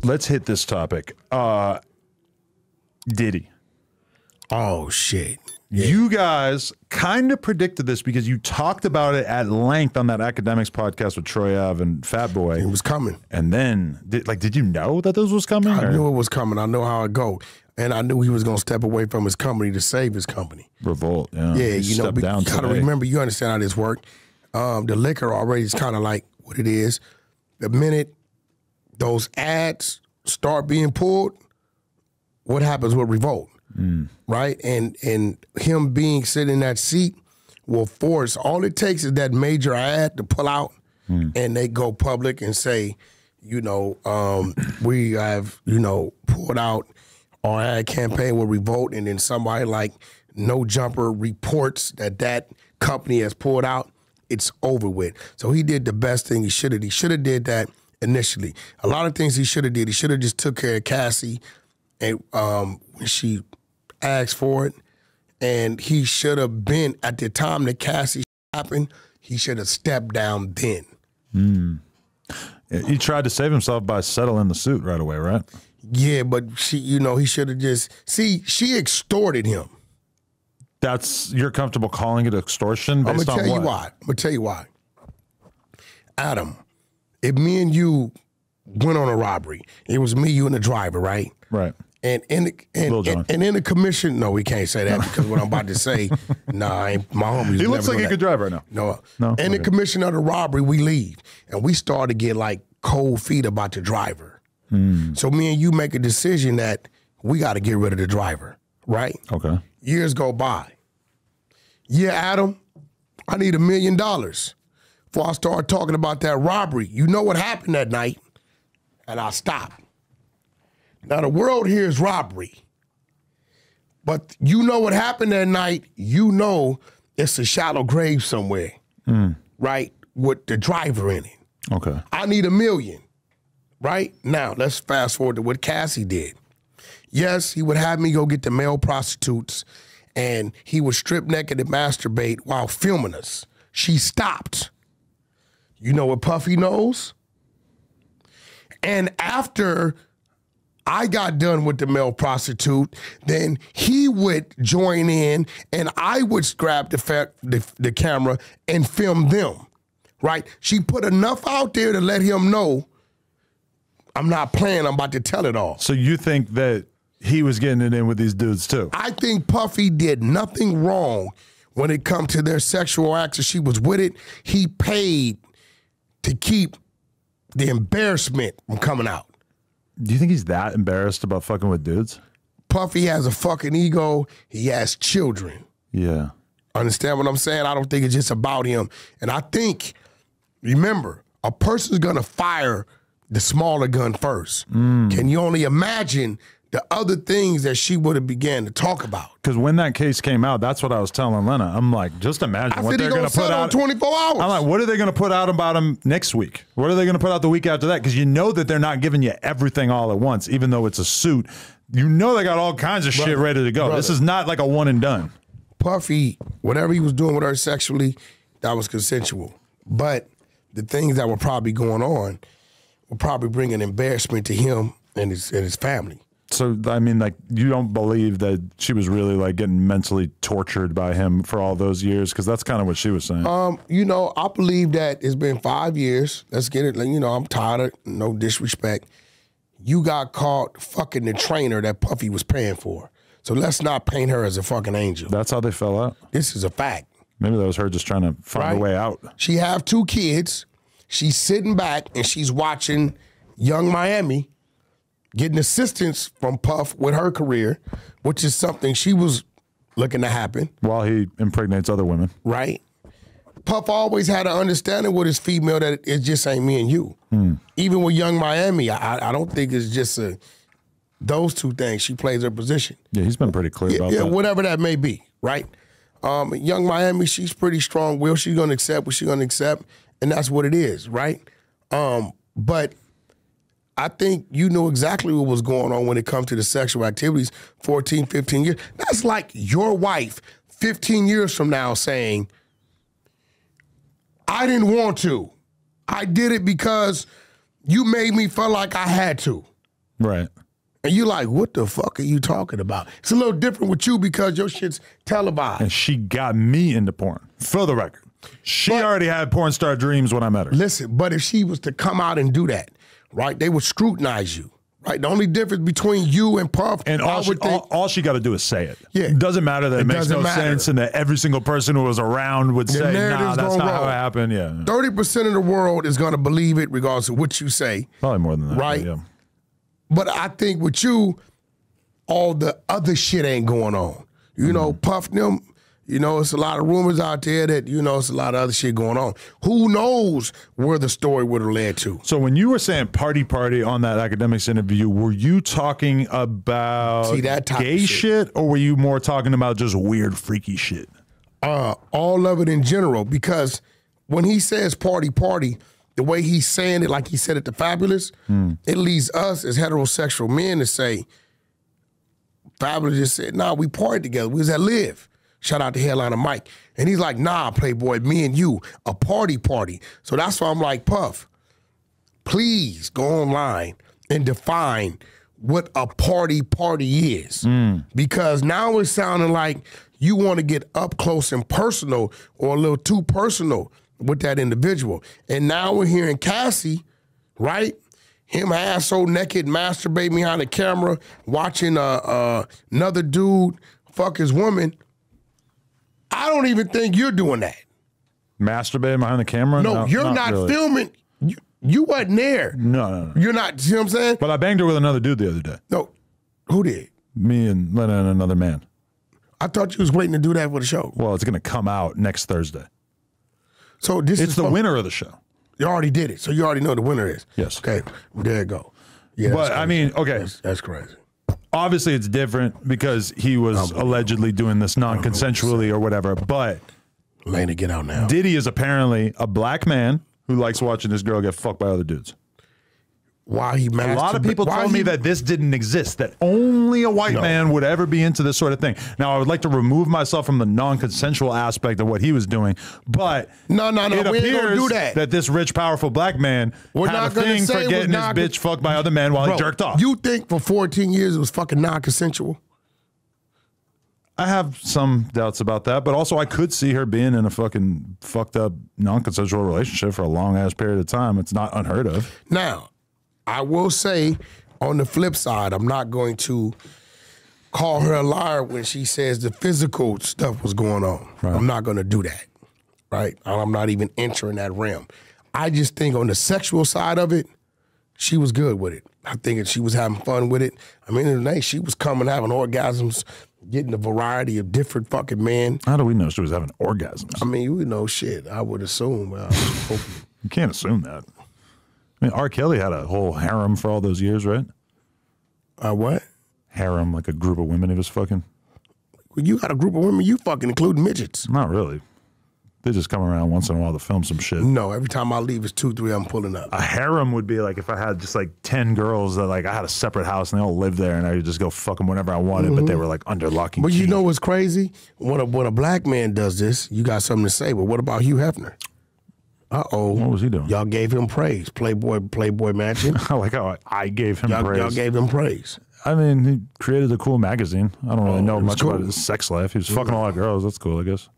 let's hit this topic. Diddy. Oh, shit. Yeah. You guys kind of predicted this because you talked about it at length on that academics podcast with Troy Ave and Fat Boy. It was coming. And then, did you know that this was coming? I knew it was coming. I know how it go. And I knew he was going to step away from his company to save his company. Revolt, yeah. Yeah, you know, you got to remember, you understand how this works. The liquor already is kind of like what it is. The minute those ads start being pulled, what happens with Revolt? Right? And him being sitting in that seat will force, all it takes is that major ad to pull out and they go public and say, you know, we have, you know, pulled out our ad campaign with Revolt, and then somebody like No Jumper reports that that company has pulled out, it's over with. So he did the best thing he should have. He should have did that initially. A lot of things he should have did. He should have just took care of Cassie and when she asked for it, and he should have been, at the time that Cassie happened, he should have stepped down then. He tried to save himself by settling the suit right away, right? Yeah, but she, you know, he should have just, see, she extorted him. You're comfortable calling it extortion based on what? I'm going to tell you why. Adam, if me and you went on a robbery, it was me, you, and the driver, right? Right. And in the commission, no, we can't say that because what I'm about to say, my homie. He looks like he could drive right now. No. In the commission of the robbery, we leave, and we start to get like cold feet about the driver. So me and you make a decision that we got to get rid of the driver, right? Okay. Years go by. Yeah, Adam, I need $1 million before I start talking about that robbery. You know what happened that night, and I stopped. Now, the world hears robbery, but you know what happened that night, you know it's a shallow grave somewhere, right, with the driver in it. Okay. I need $1 million, right? Now, let's fast forward to what Cassie did. Yes, he would have me go get the male prostitutes, and he would strip naked and masturbate while filming us. She stopped. You know what Puffy knows? And after I got done with the male prostitute, then he would join in, and I would grab the camera and film them, right? She put enough out there to let him know, I'm not playing, I'm about to tell it all. So you think that he was getting it in with these dudes too? I think Puffy did nothing wrong when it comes to their sexual acts, and she was with it. He paid to keep the embarrassment from coming out. Do you think he's that embarrassed about fucking with dudes? Puffy has a fucking ego. He has children. Yeah. Understand what I'm saying? I don't think it's just about him. And I think, remember, a person's going to fire the smaller gun first. Can you only imagine the other things that she would have began to talk about? Because when that case came out, that's what I was telling Lena. I'm like, just imagine what they're going to put out. 24 hours. I'm like, what are they going to put out about him next week? What are they going to put out the week after that? Because you know that they're not giving you everything all at once, even though it's a suit. You know they got all kinds of shit ready to go. This is not like a one and done. Puffy, whatever he was doing with her sexually, that was consensual. But the things that were probably going on were probably bringing embarrassment to him and his family. So, I mean, like, you don't believe that she was really, like, getting mentally tortured by him for all those years? Because that's kind of what she was saying. You know, I believe that it's been 5 years. Let's get it. You know, I'm tired of, no disrespect. You got caught fucking the trainer that Puffy was paying for. So let's not paint her as a fucking angel. That's how they fell out? This is a fact. Maybe that was her just trying to find a way out. She have 2 kids. She's sitting back and she's watching Young Miami getting assistance from Puff with her career, which is something she was looking to happen. While he impregnates other women. Right. Puff always had an understanding with his female that it just ain't me and you. Even with Young Miami, I don't think it's just those two things. She plays her position. Yeah, he's been pretty clear about that. Whatever that may be, right? Young Miami, she's pretty strong-willed. She's going to accept what she's going to accept, and that's what it is, right? But I think you know exactly what was going on when it comes to the sexual activities 14, 15 years. That's like your wife 15 years from now saying, I didn't want to. I did it because you made me feel like I had to. Right. And you like, what the fuck are you talking about? It's a little different with you because your shit's televised. And she got me into porn, for the record. She already had porn star dreams when I met her. Listen, but if she was to come out and do that, right, they would scrutinize you. Right, the only difference between you and Puff, and all she got to do is say it. Yeah, it doesn't matter that it makes no sense, and that every single person who was around would say, "Nah, that's not how it happened." Yeah, 30% of the world is going to believe it, regardless of what you say. Probably more than that, right? Yeah. But I think with you, all the other shit ain't going on. You know, Puff them. You know, it's a lot of rumors out there that, you know, it's a lot of other shit going on. Who knows where the story would have led to? So when you were saying party on that Academics interview, were you talking about gay shit, or were you more talking about just weird, freaky shit? All of it in general, because when he says party, the way he's saying it, like he said it to Fabulous, it leads us as heterosexual men to say, Fabulous just said, nah, we partied together. We was at Live. Shout out to Headliner Mike. And he's like, nah, Playboy, me and you, a party. So that's why I'm like, Puff, please go online and define what a party is. Because now it's sounding like you want to get up close and personal, or a little too personal with that individual. And now we're hearing Cassie, right? Him asshole naked, masturbating behind the camera, watching another dude fuck his woman. I don't even think you're doing that. Masturbating behind the camera? No, you're not really filming. You wasn't there. No. You're not, see what I'm saying? But I banged her with another dude the other day. No. Who did? Me and Lena and another man. I thought you was waiting to do that for the show. Well, it's going to come out next Thursday. So this is the winner of the show. You already did it, so you already know the winner is. Yes. Okay, there you go. Yeah, but I mean, okay. That's crazy. Obviously, it's different because he was allegedly doing this non-consensually or whatever, but Lena, get out now. Diddy is apparently a black man who likes watching this girl get fucked by other dudes. Why he A lot of people told me that this didn't exist, that only a white man would ever be into this sort of thing. Now, I would like to remove myself from the non-consensual aspect of what he was doing, but no, it we ain't gonna appears do that this rich, powerful black man had a thing for getting his bitch fucked by other men while he jerked off. You think for 14 years it was fucking non-consensual? I have some doubts about that, but also I could see her being in a fucking fucked up non-consensual relationship for a long-ass period of time. It's not unheard of. Now, I will say, on the flip side, I'm not going to call her a liar when she says the physical stuff was going on. Right. I'm not going to do that, right? I'm not even entering that realm. I just think on the sexual side of it, she was good with it. I think she was having fun with it. I mean, in the day, she was coming, having orgasms, getting a variety of different fucking men. How do we know she was having orgasms? I mean, we know shit. I would assume. You can't assume that. I mean, R. Kelly had a whole harem for all those years, right? What? Harem, like a group of women he was fucking. Well, you got a group of women you fucking, including midgets. Not really. They just come around once in a while to film some shit. No, every time I leave, it's 2, 3 I'm pulling up. A harem would be like if I had just like 10 girls that like I had a separate house and they all lived there and I could just go fuck them whenever I wanted, but they were like under lock and key. But you know what's crazy? When a black man does this, you got something to say. But what about Hugh Hefner? Uh-oh. What was he doing? Y'all gave him praise. Playboy Mansion. I like how I gave him praise. Y'all gave him praise. I mean, he created a cool magazine. I don't really know much about his sex life. He was fucking a lot of girls. That's cool, I guess.